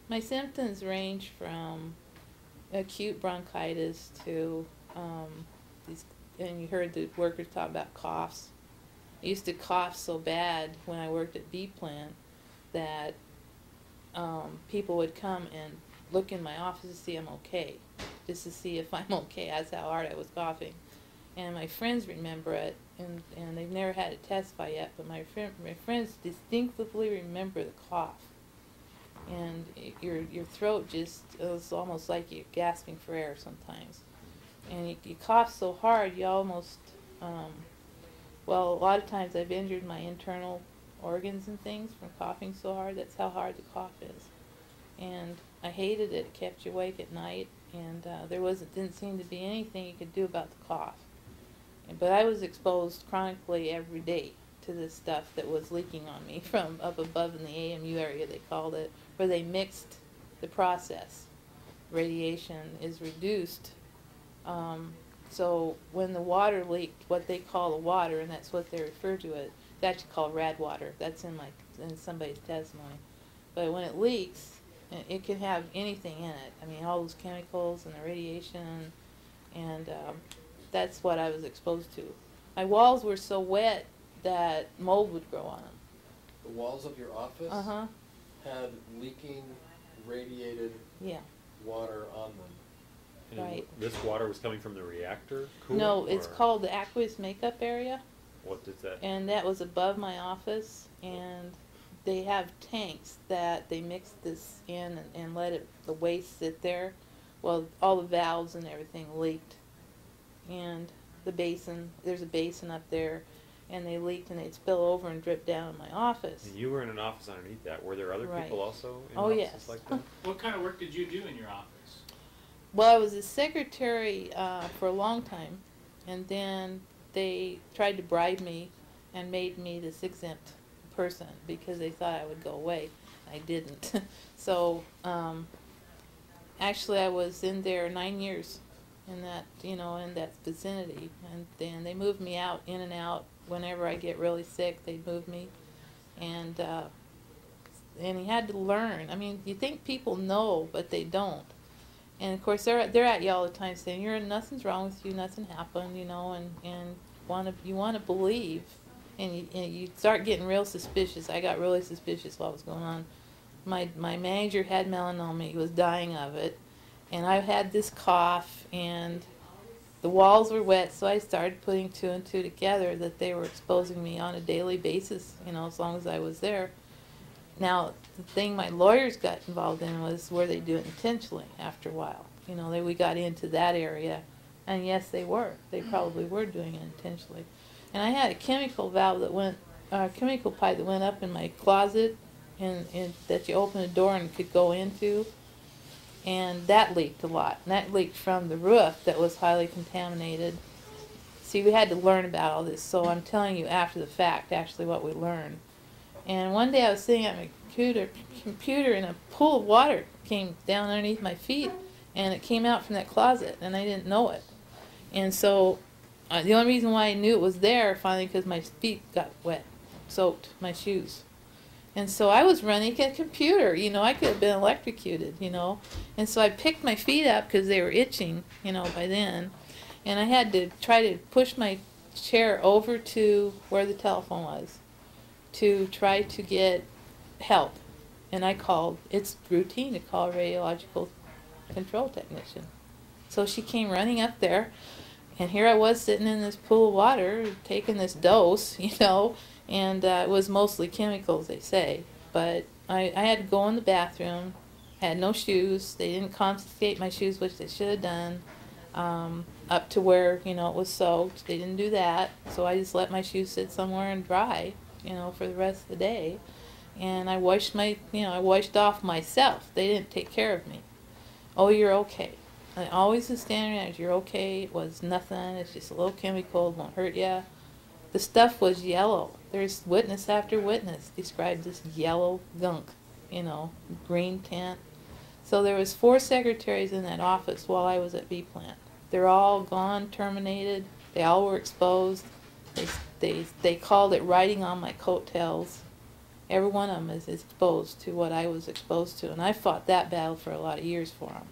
My symptoms range from acute bronchitis to these, and you heard the workers talk about coughs. I used to cough so bad when I worked at B-Plant that people would come and look in my office to see I'm okay, just to see if I'm okay. That's how hard I was coughing. And my friends remember it, and they've never had it testify yet, but my friends distinctively remember the cough. And your throat just, it's almost like you're gasping for air sometimes. And you cough so hard, you almost, well, a lot of times I've injured my internal organs and things from coughing so hard. That's how hard the cough is. And I hated it. It kept you awake at night, and didn't seem to be anything you could do about the cough. But I was exposed chronically every day to this stuff that was leaking on me from up above in the AMU area, they called it, where they mixed the process. Radiation is reduced. So when the water leaked, what they call the water, and that's what they refer to it, it's actually called rad water. That's in somebody's testimony. But when it leaks, it can have anything in it. I mean, all those chemicals and the radiation, and that's what I was exposed to. My walls were so wet that mold would grow on them. The walls of your office had leaking, radiated water on them. And Right. this water was coming from the reactor cooler? No, it's called the aqueous makeup area. What is that? And that was above my office, and they have tanks that they mix this in and let the waste sit there. Well, all the valves and everything leaked. And the basin, there's a basin up there, and they leaked and they'd spill over and drip down in my office. And you were in an office underneath that. Were there other people also in Oh, offices yes. like that? What kind of work did you do in your office? Well, I was a secretary for a long time, and then they tried to bribe me and made me this exempt person because they thought I would go away. I didn't. So actually I was in there 9 years in that, in that vicinity, and then they moved me out, in and out. Whenever I get really sick, they'd move me, and you had to learn. I mean, you think people know, but they don't. And of course, they're at you all the time saying, nothing's wrong with you, nothing happened, and you want to believe, and you start getting real suspicious. I got really suspicious what was going on. My manager had melanoma; he was dying of it, and I had this cough, and the walls were wet, so I started putting two and two together that they were exposing me on a daily basis, as long as I was there. Now, the thing my lawyers got involved in was were they doing it intentionally after a while. We got into that area, and yes, they were. They probably were doing it intentionally. And I had a chemical valve chemical pipe that went up in my closet, and that you open the door and could go into, and that leaked a lot. And that leaked from the roof that was highly contaminated. See, we had to learn about all this, so I'm telling you after the fact, actually, what we learned. And one day I was sitting at my computer and a pool of water came down underneath my feet, and it came out from that closet, and I didn't know it. And so the only reason why I knew it was there finally because my feet got wet, soaked, my shoes. And so I was running a computer, I could have been electrocuted, And so I picked my feet up because they were itching, by then. And I had to try to push my chair over to where the telephone was to try to get help. And it's routine to call a radiological control technician. So she came running up there, and here I was sitting in this pool of water taking this dose, and it was mostly chemicals, they say. But I had to go in the bathroom, had no shoes. They didn't confiscate my shoes, which they should have done, up to where, it was soaked. They didn't do that, so I just let my shoes sit somewhere and dry, for the rest of the day. And I washed I washed off myself. They didn't take care of me. Oh, you're okay. And always the standard is, you're okay. It was nothing. It's just a little chemical. It won't hurt you. The stuff was yellow. There's witness after witness described this yellow gunk, green tint. So there was 4 secretaries in that office while I was at B-Plant. They're all gone, terminated. They all were exposed. They called it riding on my coattails. Every one of them is exposed to what I was exposed to, and I fought that battle for a lot of years for them.